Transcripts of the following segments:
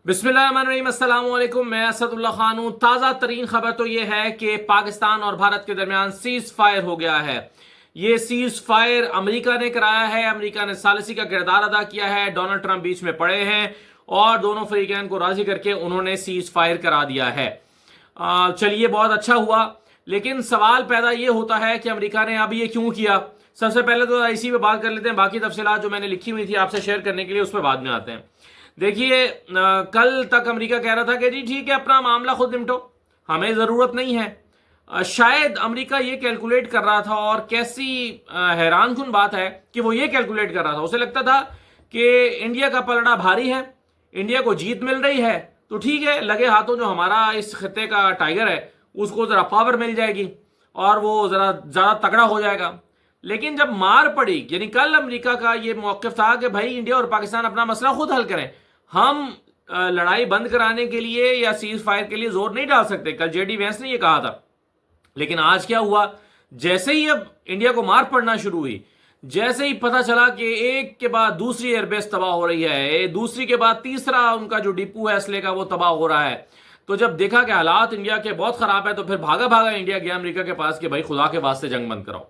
बिस्मिल्लाहिर्रहमानिर्रहीम, अस्सलाम वालेकुम। मैं असदुल्ला खान हूँ। ताज़ा तरीन खबर तो ये है कि पाकिस्तान और भारत के दरमियान सीज फायर हो गया है। ये सीज फायर अमेरिका ने कराया है। अमेरिका ने सालिसी का किरदार अदा किया है। डोनाल्ड ट्रंप बीच में पड़े हैं और दोनों फरीकैन को राजी करके उन्होंने सीज फायर करा दिया है। चलिए, बहुत अच्छा हुआ, लेकिन सवाल पैदा ये होता है कि अमेरिका ने अब ये क्यों किया। सबसे पहले तो इसी पे बात कर लेते हैं, बाकी तफसीलात जो मैंने लिखी हुई थी आपसे शेयर करने के लिए उस पर बाद में आते हैं। देखिए, कल तक अमेरिका कह रहा था कि जी ठीक है, अपना मामला खुद निपटो, हमें ज़रूरत नहीं है। शायद अमेरिका ये कैलकुलेट कर रहा था, और कैसी हैरानकुन बात है कि वो ये कैलकुलेट कर रहा था। उसे लगता था कि इंडिया का पलड़ा भारी है, इंडिया को जीत मिल रही है, तो ठीक है, लगे हाथों जो हमारा इस खत्ते का टाइगर है उसको ज़रा पावर मिल जाएगी और वो ज़रा ज़्यादा तगड़ा हो जाएगा। लेकिन जब मार पड़ी, यानी कल अमेरिका का ये मौक़िफ़ था कि भाई इंडिया और पाकिस्तान अपना मसला खुद हल करें, हम लड़ाई बंद कराने के लिए या सीज फायर के लिए जोर नहीं डाल सकते। कल जेडी वैंस ने ये कहा था। लेकिन आज क्या हुआ, जैसे ही अब इंडिया को मार पड़ना शुरू हुई, जैसे ही पता चला कि एक के बाद दूसरी एयरबेस तबाह हो रही है, दूसरी के बाद तीसरा उनका जो डिपो है असले का वो तबाह हो रहा है, तो जब देखा कि हालात इंडिया के बहुत खराब है, तो फिर भागा भागा इंडिया गया अमेरिका के पास कि भाई खुदा के वास्ते जंग बंद कराओ,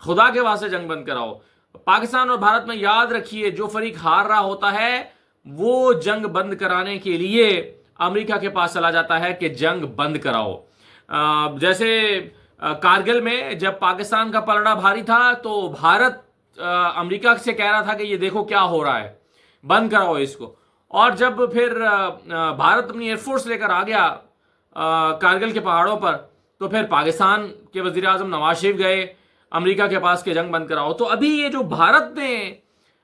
खुदा के वास्ते जंग बंद कराओ। पाकिस्तान और भारत में याद रखिए, जो फरीक हार रहा होता है वो जंग बंद कराने के लिए अमेरिका के पास चला जाता है कि जंग बंद कराओ। जैसे कारगिल में जब पाकिस्तान का पलड़ा भारी था तो भारत अमेरिका से कह रहा था कि ये देखो क्या हो रहा है, बंद कराओ इसको। और जब फिर भारत अपनी एयरफोर्स लेकर आ गया कारगिल के पहाड़ों पर, तो फिर पाकिस्तान के वजीर आजम नवाज शरीफ गए अमेरिका के पास कि जंग बंद कराओ। तो अभी ये जो भारत ने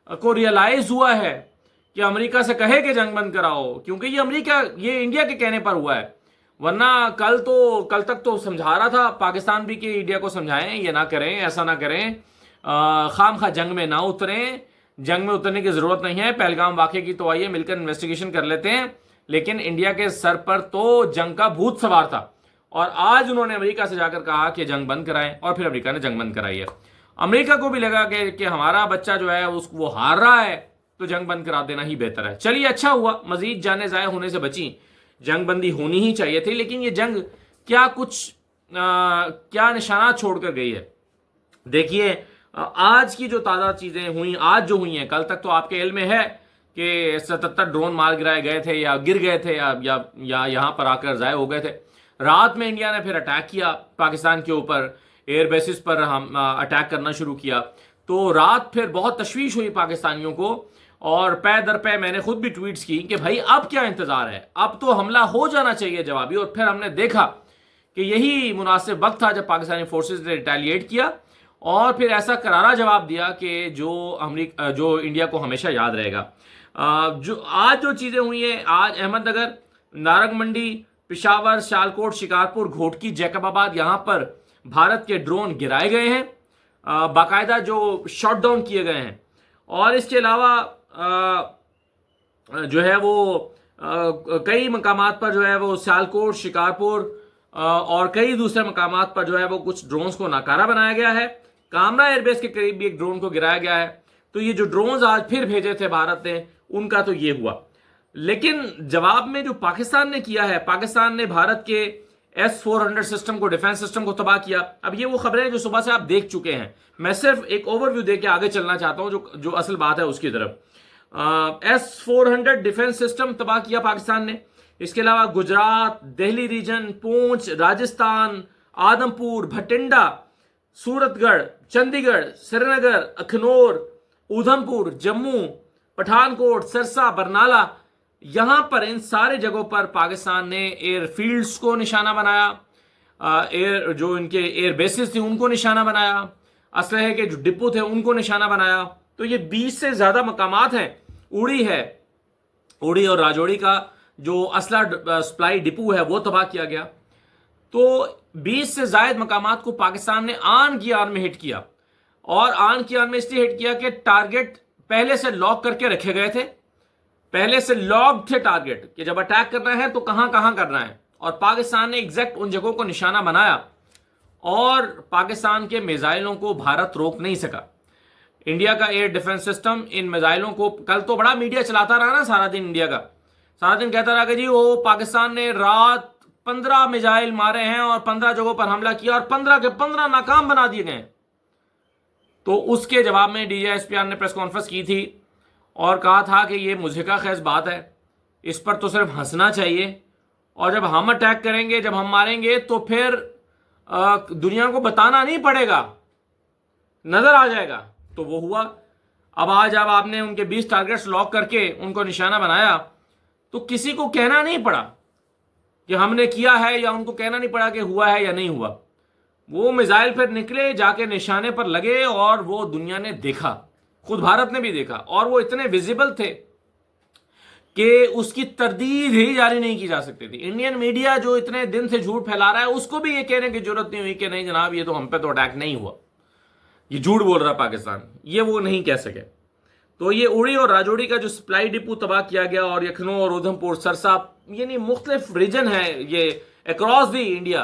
को रियलाइज हुआ है कि अमेरिका से कहे कि जंग बंद कराओ, क्योंकि ये इंडिया के कहने पर हुआ है, वरना कल तक तो समझा रहा था पाकिस्तान भी कि इंडिया को समझाएं ये ना करें, ऐसा ना करें, खाम खा जंग में ना उतरें, जंग में उतरने की जरूरत नहीं है, पहलगाम वाक़े की तो आइए मिलकर इन्वेस्टिगेशन कर लेते हैं। लेकिन इंडिया के सर पर तो जंग का भूत सवार था, और आज उन्होंने अमेरिका से जाकर कहा कि जंग बंद कराएं, और फिर अमेरिका ने जंग बंद कराई है। अमेरिका को भी लगा कि हमारा बच्चा जो है उसको वो हार रहा है, तो जंग बंद करा देना ही बेहतर है। चलिए, अच्छा हुआ, मजीद जाने ज़ाया होने से बची। जंग बंदी होनी ही चाहिए थी, लेकिन ये जंग क्या निशानात छोड़कर गई है। देखिए, आज की जो ताज़ा चीज़ें हुई, आज जो हुई हैं, कल तक तो आपके इल्म में है कि 77 ड्रोन मार गिराए गए थे या गिर गए थे या यहाँ पर आकर ज़ाय हो गए थे। रात में इंडिया ने फिर अटैक किया पाकिस्तान के ऊपर, एयर बेसिस पर हम अटैक करना शुरू किया। तो रात फिर बहुत तशवीश हुई पाकिस्तानियों को, और पै दर पै मैंने खुद भी ट्वीट्स की कि भाई अब क्या इंतज़ार है, अब तो हमला हो जाना चाहिए जवाबी। और फिर हमने देखा कि यही मुनासिब वक्त था जब पाकिस्तानी फोर्सेस ने रिटेलिएट किया और फिर ऐसा करारा जवाब दिया कि जो इंडिया को हमेशा याद रहेगा। जो चीज़ें हुई हैं, आज अहमदनगर, नारंग मंडी, पिशावर, सियालकोट, शिकारपुर, घोटकी, जैकबाबाद, यहाँ पर भारत के ड्रोन गिराए गए हैं, बाकायदा जो शॉट डाउन किए गए हैं। और इसके अलावा जो है वो कई मकामात पर जो है वो सियालकोट, शिकारपुर और कई दूसरे मकामात पर जो है वो कुछ ड्रोन्स को नाकारा बनाया गया है। कामरा एयरबेस के करीब भी एक ड्रोन को गिराया गया है। तो ये जो ड्रोन्स आज फिर भेजे थे भारत ने, उनका तो ये हुआ। लेकिन जवाब में जो पाकिस्तान ने किया है, पाकिस्तान ने भारत के S-400 सिस्टम को, डिफेंस सिस्टम को तबाह किया। अब ये वो खबरें जो सुबह से आप देख चुके हैं, मैं सिर्फ एक ओवरव्यू देके आगे चलना चाहता हूं जो असल बात है उसकी तरफ। S-400 डिफेंस सिस्टम तबाह किया पाकिस्तान ने। इसके अलावा गुजरात, दिल्ली रीजन, पूंछ, राजस्थान, आदमपुर, भटिंडा, सूरतगढ़, चंडीगढ़, श्रीनगर, अखनौर, उधमपुर, जम्मू, पठानकोट, सरसा, बरनाला, यहां पर इन सारे जगहों पर पाकिस्तान ने एयरफील्ड्स को निशाना बनाया, जो इनके एयर बेसिस थे उनको निशाना बनाया, असलहे के जो डिपो थे उनको निशाना बनाया। तो ये 20 से ज्यादा मकामात हैं। उड़ी और राजौड़ी का जो असला सप्लाई डिपो है वो तबाह किया गया। तो 20 से ज्यादा मकामात को पाकिस्तान ने आन की आन में हिट किया, और आन की आन में इसलिए हिट किया कि टारगेट पहले से लॉक करके रखे गए थे, पहले से लॉक थे टारगेट कि जब अटैक करना है तो कहां कहां करना है। और पाकिस्तान ने एग्जैक्ट उन जगहों को निशाना बनाया, और पाकिस्तान के मिसाइलों को भारत रोक नहीं सका। इंडिया का एयर डिफेंस सिस्टम इन मिसाइलों को, कल तो बड़ा मीडिया चलाता रहा ना सारा दिन इंडिया का, سارا دن کہتا رہا کہ جی وہ پاکستان نے رات 15 میزائل مارے ہیں اور 15 جگہوں پر حملہ کیا اور 15 کے 15 ناکام بنا دیے گئے. تو اس کے جواب میں D G S P R نے پریس کانفرنس کی تھی اور کہا تھا کہ یہ مضحکہ خیز بات ہے, اس پر تو صرف ہنسنا چاہیے, اور جب ہم اٹیک کریں گے, جب ہم ماریں گے تو پھر دنیا کو بتانا نہیں پڑے گا, نظر آ جائے گا. تو وہ ہوا. اب آج اب آپ نے ان کے 20 ٹارگٹس لاک کر کے ان کو نشانہ بنایا تو کسی کو کہنا نہیں پڑا کہ ہم نے کیا ہے, یا ان کو کہنا نہیں پڑا کہ ہوا ہے یا نہیں ہوا. وہ میزائل پھر نکلے, جا کے نشانے پر لگے, اور وہ دنیا نے دیکھا, خود بھارت نے بھی دیکھا, اور وہ اتنے ویزیبل تھے کہ اس کی تردید ہی جاری نہیں کی جا سکتی تھی. انڈین میڈیا جو اتنے دن سے جھوٹ پھیلا رہا ہے, اس کو بھی یہ کہنے کی ضرورت نہیں ہوئی کہ نہیں جناب یہ تو ہم پہ تو اٹیک نہیں ہوا, یہ جھوٹ بول رہا پاکستان, یہ وہ نہیں کہہ سکے. تو یہ اڑی اور راجوڑی کا جو سپلائی ڈپو تباہ کیا گیا, اور لکھنؤ اور ادھم پور سرسا, یعنی مختلف ریجن ہے یہ اکراس دی انڈیا,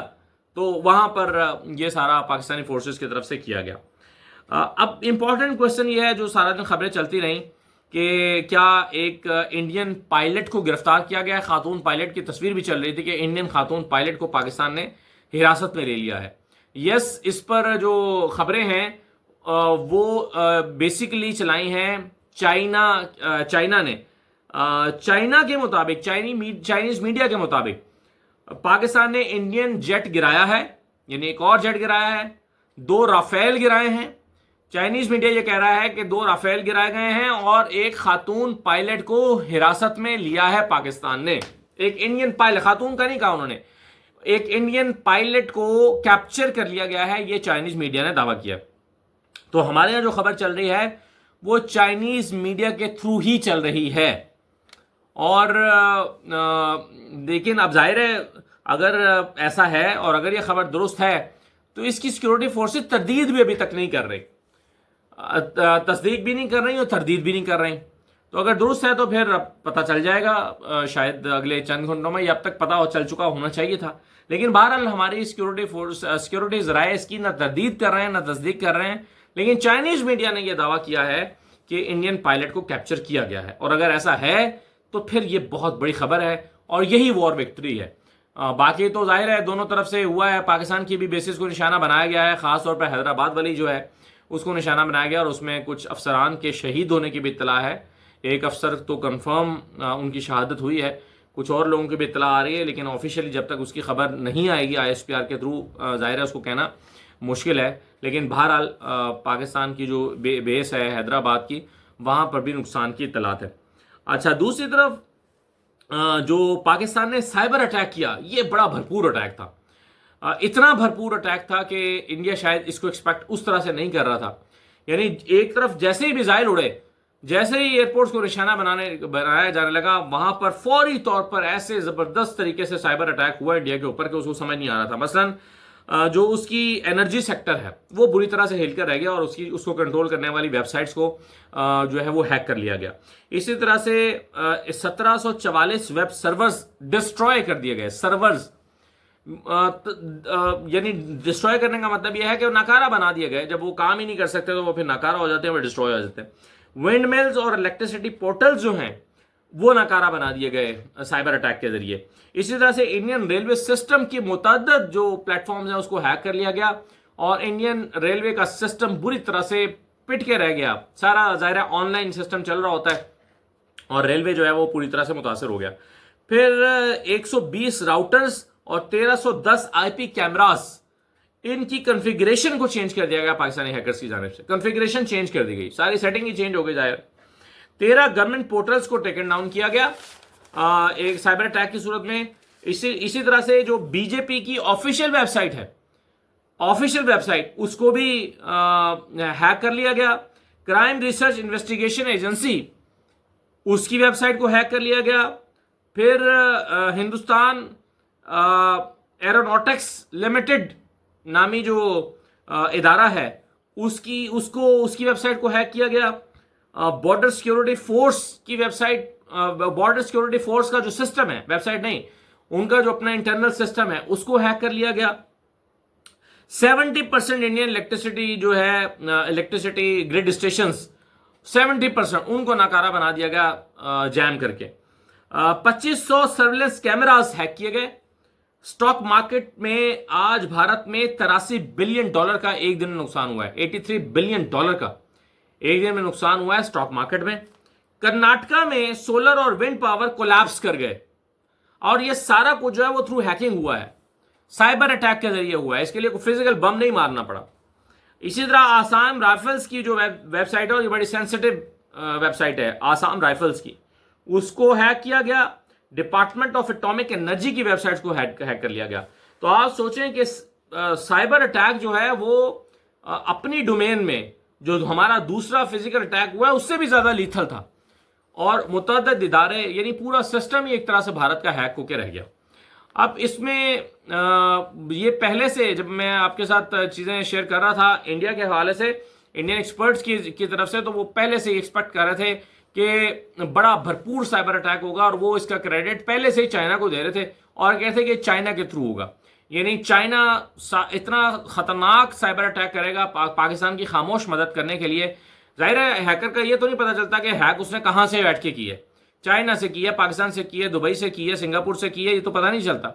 تو وہاں پر یہ سارا پاکستانی فورسز کی طرف سے کیا گیا. اب امپورٹنٹ کوشچن یہ ہے جو سارا دن خبریں چلتی رہیں کہ کیا ایک انڈین پائلٹ کو گرفتار کیا گیا ہے. خاتون پائلٹ کی تصویر بھی چل رہی تھی کہ انڈین خاتون پائلٹ کو پاکستان نے حراست میں لے لیا ہے. یس, اس پر جو خبریں ہیں وہ بیسیکلی چلائی ہیں چائنا نے. چائنا کے مطابق, چائنیز میڈیا کے مطابق پاکستان نے انڈین جیٹ گرایا ہے, یعنی ایک اور جیٹ گرایا ہے, 2 رافیل گرائے ہیں. چائنیز میڈیا یہ کہہ رہا ہے کہ 2 رافیل گرائے گئے ہیں اور ایک خاتون پائلٹ کو حراست میں لیا ہے پاکستان نے. ایک انڈین پائلٹ, خاتون کا نہیں کہا انہوں نے, ایک انڈین پائلٹ کو کیپچر کر لیا گیا ہے, یہ چائنیز میڈیا نے دعویٰ کیا. تو ہمارے یہاں جو خبر چل رہی ہے وہ چائنیز میڈیا کے تھرو ہی چل رہی ہے. اور لیکن اب ظاہر ہے اگر ایسا ہے اور اگر یہ خبر درست ہے تو اس کی سیکورٹی فورسز تردید بھی ابھی تک نہیں کر رہی, تصدیق بھی نہیں کر رہی اور تردید بھی نہیں کر رہی. تو اگر درست ہے تو پھر پتہ چل جائے گا شاید اگلے چند گھنٹوں میں, یہ اب تک پتہ چل چکا ہونا چاہیے تھا. لیکن بہرحال ہماری سیکورٹی ذرائع اس کی نہ تردید کر رہے ہیں نہ تصدیق کر رہے ہیں. لیکن چائنیز میڈیا نے یہ دعویٰ کیا ہے کہ انڈین پائلٹ کو کیپچر کیا گیا ہے, اور اگر ایسا ہے تو پھر یہ بہت بڑی خبر ہے اور یہی وار وکٹری ہے. باقی تو ظاہر ہے دونوں طرف سے ہوا ہے, پاکستان کی بھی بیسز کو نشانہ بنایا گیا ہے, خاص طور پر حیدرآباد والی جو ہے اس کو نشانہ بنایا گیا, اور اس میں کچھ افسران کے شہید ہونے کی بھی اطلاع ہے. ایک افسر تو کنفرم ان کی شہادت ہوئی ہے, کچھ اور لوگوں کی بھی اطلاع آ رہی ہے, لیکن آفیشیلی جب تک اس کی خبر نہیں آئے گی ISPR کے تھرو ظاہر ہے اس کو کہنا مشکل ہے. لیکن بہرحال پاکستان کی جو بیس ہے حیدرآباد کی, وہاں پر بھی نقصان کی اطلاعات ہے. اچھا, دوسری طرف جو پاکستان نے سائبر اٹیک کیا, یہ بڑا بھرپور اٹیک تھا. اتنا بھرپور اٹیک تھا کہ انڈیا شاید اس کو ایکسپیکٹ اس طرح سے نہیں کر رہا تھا. یعنی ایک طرف جیسے ہی میزائل اڑے, جیسے ہی ایئرپورٹس کو نشانہ بنایا جانے لگا, وہاں پر فوری طور پر ایسے زبردست طریقے سے سائبر اٹیک ہوا انڈیا کے اوپر کہ اس کو سمجھ نہیں آ رہا تھا. مثلاً جو اس کی انرجی سیکٹر ہے وہ بری طرح سے ہل کر رہ گیا, اور اس کو کنٹرول کرنے والی ویب سائٹس کو جو ہے وہ ہیک کر لیا گیا. اسی طرح سے 1744 ویب سرورز ڈسٹروائے کر دیے گئے. سرورز یعنی ڈسٹروائے کرنے کا مطلب یہ ہے کہ وہ ناکارہ بنا دیے گئے. جب وہ کام ہی نہیں کر سکتے تو وہ پھر ناکارہ ہو جاتے ہیں, وہ ڈسٹروائے ہو جاتے ہیں. ونڈ ملز اور الیکٹریسٹی پورٹلز جو ہیں وہ ناکارہ بنا دیے گئے سائبر اٹیک کے ذریعے. اسی طرح سے انڈین ریلوے سسٹم کی متعدد جو پلیٹ فارمز ہیں اس کو ہیک کر لیا گیا, اور انڈین ریلوے کا سسٹم بری طرح سے پٹ کے رہ گیا. سارا ظاہر آن لائن سسٹم چل رہا ہوتا ہے, اور ریلوے جو ہے وہ پوری طرح سے متاثر ہو گیا. پھر 120 راؤٹرز اور 1310 IP کیمراز, ان کی کنفیگریشن کو چینج کر دیا گیا پاکستانی ہیکرز کی جانب سے. کنفیگریشن چینج کر دی گئی, ساری سیٹنگ ہی چینج ہو گئی ظاہر. 13 گورنمنٹ پورٹلز کو ٹیکن ڈاؤن کیا گیا ایک سائبر اٹیک کی صورت میں. اسی طرح سے جو BJP کی آفیشیل ویب سائٹ ہے, اس کو بھی ہیک کر لیا گیا. کرائم ریسرچ انویسٹیگیشن ایجنسی, اس کی ویب سائٹ کو ہیک کر لیا گیا. پھر ہندوستان ایروناٹکس لمیٹڈ نامی جو ادارہ ہے اس کی ویب سائٹ کو ہیک کیا گیا. بارڈر سیکیورٹی فورس کی website, border security force کا جو سسٹم ہے, ویب سائٹ نہیں, ان کا جو اپنا انٹرنل سسٹم ہے اس کو ہیک کر لیا گیا. 70% انڈین الیکٹریسٹی جو ہے, الیکٹریسٹی گریڈ اسٹیشنز 70% ان کو ناکارہ بنا دیا گیا جیم کر کے. 2500 सर्विलेंस कैमरास हैक किए गए। स्टॉक मार्केट में आज भारत में $83 बिलियन का एक दिन में नुकसान हुआ है। $83 बिलियन का एक दिन में नुकसान हुआ है स्टॉक मार्केट में। कर्नाटका में सोलर और विंड पावर कोलैप्स कर गए, और ये सारा कुछ जो है वो थ्रू हैकिंग हुआ है, साइबर अटैक के जरिए हुआ है। इसके लिए कोई फिजिकल बम नहीं मारना पड़ा। इसी तरह आसाम राइफल्स की जो वेबसाइट है, और ये बड़ी सेंसिटिव वेबसाइट है आसाम राइफल्स की, उसको हैक किया गया। डिपार्टमेंट ऑफ एटॉमिक एनर्जी की वेबसाइट्स को हैक कर लिया गया। तो आप सोचें कि साइबर अटैक जो है वो अपनी डोमेन में जो हमारा दूसरा फिजिकल अटैक हुआ है उससे भी ज्यादा लीथल था, और मुतअद्दिद इदारे यानी पूरा सिस्टम ही एक तरह से भारत का हैक होकर रह गया। अब इसमें ये पहले से जब मैं आपके साथ चीजें शेयर कर रहा था इंडिया के हवाले से, इंडियन एक्सपर्ट्स की तरफ से, तो वो पहले से एक्सपेक्ट कर रहे थे कि बड़ा भरपूर साइबर अटैक होगा, और वो इसका क्रेडिट पहले से ही चाइना को दे रहे थे और कहते थे कि चाइना के थ्रू होगा। यानी चाइना इतना खतरनाक साइबर अटैक करेगा पाकिस्तान की खामोश मदद करने के लिए। जाहिर है हैकर का ये तो नहीं पता चलता कि हैक उसने कहां से बैठ के की है, चाइना से की है, पाकिस्तान से की है, दुबई से की है, सिंगापुर से की है, ये तो पता नहीं चलता,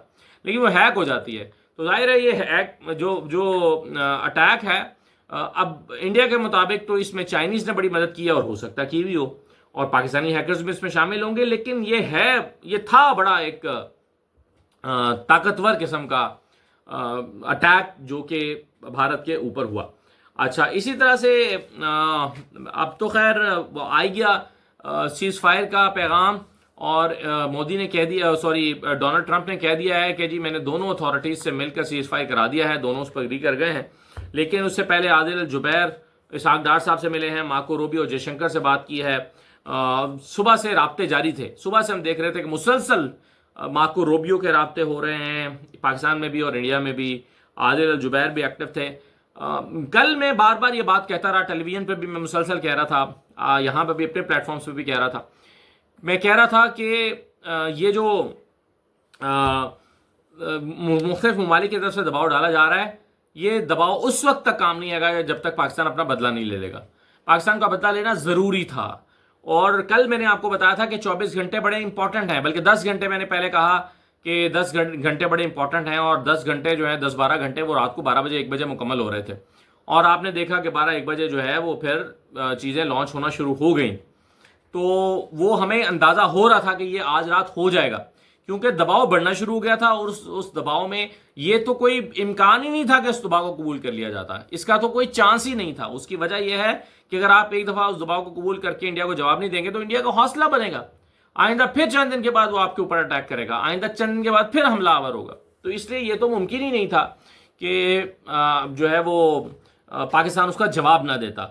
लेकिन वो हैक हो जाती है। तो जाहिर है ये हैक जो अटैक है, अब इंडिया के मुताबिक तो इसमें चाइनीज ने बड़ी मदद की है, और हो सकता है की भी हो, और पाकिस्तानी हैकर्स भी इसमें शामिल होंगे। लेकिन ये था बड़ा एक ताकतवर किस्म का अटैक जो कि भारत के ऊपर हुआ। अच्छा, इसी तरह से अब तो खैर आ गया सीज फायर का पैगाम, और मोदी ने कह दिया, डोनाल्ड ट्रंप ने कह दिया है कि जी मैंने दोनों अथॉरिटीज से मिलकर सीज फायर करा दिया है, दोनों उस पर एग्री कर गए हैं। लेकिन उससे पहले आदिल अल जुबैर इसहाक डार साहब से मिले हैं, मार्को रूबियो और जयशंकर से बात की है। सुबह से राब्ते जारी थे, सुबह से हम देख रहे थे कि मुसलसल मार्को रूबियो के राब्ते हो रहे हैं, पाकिस्तान में भी और इंडिया में भी। आदिल अल जुबैर भी एक्टिव थे। कल मैं बार बार ये बात कहता रहा, टेलीविजन पे भी मैं मुसलसल कह रहा था, यहाँ पे भी अपने प्लेटफॉर्म्स पे भी कह रहा था। मैं कह रहा था कि ये जो मुख्तलिफ ममालिक की तरफ से दबाव डाला जा रहा है, ये दबाव उस वक्त तक काम नहीं आएगा जब तक पाकिस्तान अपना बदला नहीं ले लेगा। पाकिस्तान का बदला लेना ज़रूरी था, और कल मैंने आपको बताया था कि 24 घंटे बड़े इंपॉर्टेंट हैं, बल्कि 10 घंटे मैंने पहले कहा कि 10 घंटे बड़े इंपॉर्टेंट हैं, और 10 घंटे जो है 10-12 घंटे वो रात को 12 बजे 1 बजे मुकम्मल हो रहे थे, और आपने देखा कि 12-1 बजे जो है वो फिर चीज़ें लॉन्च होना शुरू हो गई। तो वो हमें अंदाज़ा हो रहा था कि ये आज रात हो जाएगा, क्योंकि दबाव बढ़ना शुरू हो गया था, और उस दबाव में ये तो कोई इम्कान ही नहीं था कि उस दबाव को कबूल कर लिया जाता, इसका तो कोई चांस ही नहीं था। उसकी वजह यह है कि अगर आप एक दफ़ा उस दबाव को कबूल करके इंडिया को जवाब नहीं देंगे तो इंडिया का हौसला बनेगा, आइंदा फिर चंद दिन के बाद वो आपके ऊपर अटैक करेगा, आइंदा चंद दिन के बाद फिर हमलावर होगा। तो इसलिए ये तो मुमकिन ही नहीं था कि जो है वो पाकिस्तान उसका जवाब ना देता।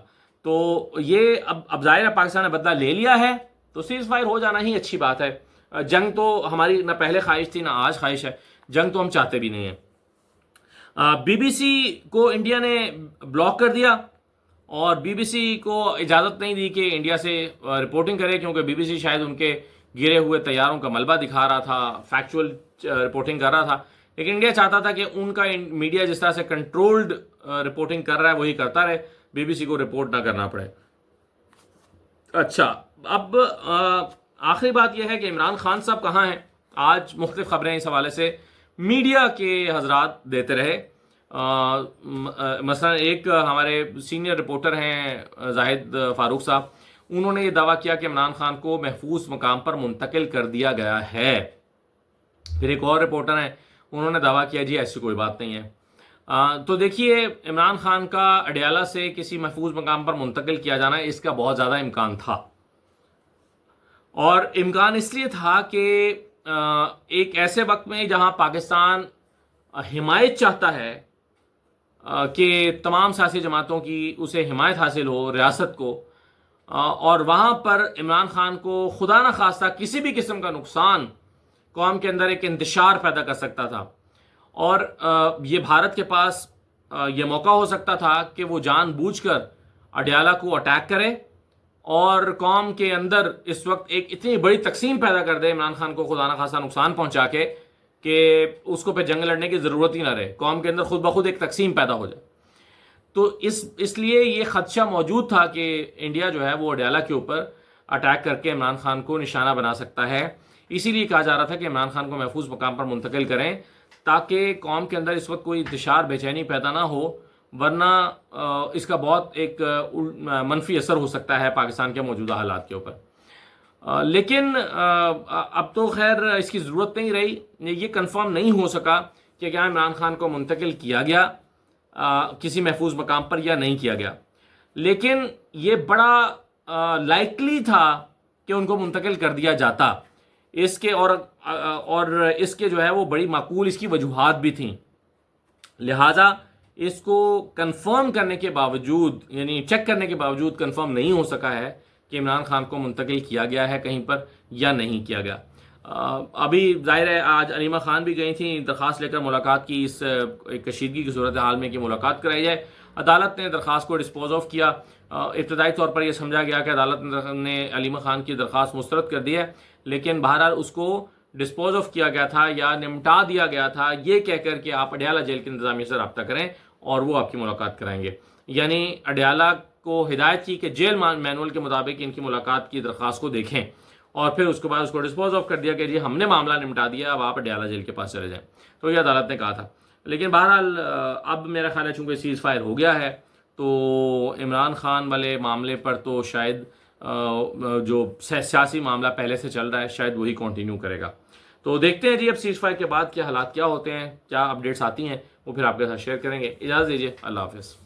तो ये अब जाहिर है पाकिस्तान ने बदला ले लिया है, तो सीज फायर हो जाना ही अच्छी बात है। जंग तो हमारी ना पहले ख्वाहिश थी ना आज ख्वाहिश है, जंग तो हम चाहते भी नहीं है। बीबीसी को इंडिया ने ब्लॉक कर दिया, और बीबीसी को इजाज़त नहीं दी कि इंडिया से रिपोर्टिंग करे, क्योंकि बीबीसी शायद उनके गिरे हुए तैयारों का मलबा दिखा रहा था, फैक्चुअल रिपोर्टिंग कर रहा था। लेकिन इंडिया चाहता था कि उनका मीडिया जिस तरह से कंट्रोल्ड रिपोर्टिंग कर रहा है वही करता रहे, बीबीसी को रिपोर्ट ना करना पड़े। अच्छा, अब आखिरी बात यह है कि इमरान खान साहब कहाँ हैं। आज मुख्तलिफ खबरें इस हवाले से मीडिया के हजरात देते रहे। मसलन एक हमारे सीनियर रिपोर्टर हैं जाहिद फारूक साहब, उन्होंने ये दावा किया कि इमरान खान को महफूज मकाम पर मुंतकिल कर दिया गया है। फिर एक और रिपोर्टर हैं, उन्होंने दावा किया जी ऐसी कोई बात नहीं है। तो देखिए, इमरान खान का अडियाला से किसी महफूज मकाम पर मुंतकिल किया जाना, इसका बहुत ज़्यादा इम्कान था, और इम्कान इसलिए था कि एक ऐसे वक्त में जहां पाकिस्तान हिमायत चाहता है कि तमाम सियासी जमातों की उसे हिमायत हासिल हो रियासत को, और वहाँ पर इमरान खान को खुदा न खास्ता किसी भी किस्म का नुकसान कौम के अंदर एक इंतशार पैदा कर सकता था, और ये भारत के पास ये मौका हो सकता था कि वो जानबूझकर अडियाला को अटैक करे और कौम के अंदर इस वक्त एक इतनी बड़ी तकसीम पैदा कर दे, इमरान खान को खुदा न खास्ता नुकसान पहुंचा के कि उसको पे जंग लड़ने की ज़रूरत ही ना रहे, कौम के अंदर खुद ब खुद एक तकसीम पैदा हो जाए। तो इसलिए ये खदशा मौजूद था कि इंडिया जो है वो अडियाला के ऊपर अटैक करके इमरान खान को निशाना बना सकता है। اسی لیے کہا جا رہا تھا کہ عمران خان کو محفوظ مقام پر منتقل کریں تاکہ قوم کے اندر اس وقت کوئی انتشار بے چینی پیدا نہ ہو، ورنہ اس کا بہت ایک منفی اثر ہو سکتا ہے پاکستان کے موجودہ حالات کے اوپر۔ لیکن اب تو خیر اس کی ضرورت نہیں رہی، یہ کنفرم نہیں ہو سکا کہ کیا عمران خان کو منتقل کیا گیا کسی محفوظ مقام پر یا نہیں کیا گیا، لیکن یہ بڑا لائکلی تھا کہ ان کو منتقل کر دیا جاتا، اس کے اور اس کے جو ہے وہ بڑی معقول اس کی وجوہات بھی تھیں، لہٰذا اس کو کنفرم کرنے کے باوجود، یعنی چیک کرنے کے باوجود کنفرم نہیں ہو سکا ہے کہ عمران خان کو منتقل کیا گیا ہے کہیں پر یا نہیں کیا گیا۔ ابھی ظاہر ہے آج علیمہ خان بھی گئی تھیں درخواست لے کر ملاقات کی، اس کشیدگی کی صورتحال میں کہ ملاقات کرائی جائے۔ عدالت نے درخواست کو ڈسپوز آف کیا۔ ابتدائی طور پر یہ سمجھا گیا کہ عدالت نے علیمہ خان کی درخواست مسترد کر دی ہے، لیکن بہرحال اس کو ڈسپوز آف کیا گیا تھا یا نمٹا دیا گیا تھا یہ کہہ کر کہ آپ اڈیالہ جیل کی انتظامیہ سے رابطہ کریں اور وہ آپ کی ملاقات کرائیں گے۔ یعنی اڈیالہ کو ہدایت کی کہ جیل مینول کے مطابق ان کی ملاقات کی درخواست کو دیکھیں، اور پھر اس کے بعد اس کو ڈسپوز آف کر دیا کہ جی ہم نے معاملہ نمٹا دیا، اب آپ اڈیالہ جیل کے پاس چلے جائیں، تو یہ عدالت نے کہا تھا۔ لیکن بہرحال اب میرا خیال ہے چونکہ سیز فائر ہو گیا ہے تو عمران خان والے معاملے پر تو شاید جو سیاسی معاملہ پہلے سے چل رہا ہے شاید وہی کنٹینیو کرے گا۔ تو دیکھتے ہیں جی اب سیز فائر کے بعد کیا حالات کیا ہوتے ہیں، کیا اپڈیٹس آتی ہیں، وہ پھر آپ کے ساتھ شیئر کریں گے۔ اجازت دیجیے، اللہ حافظ۔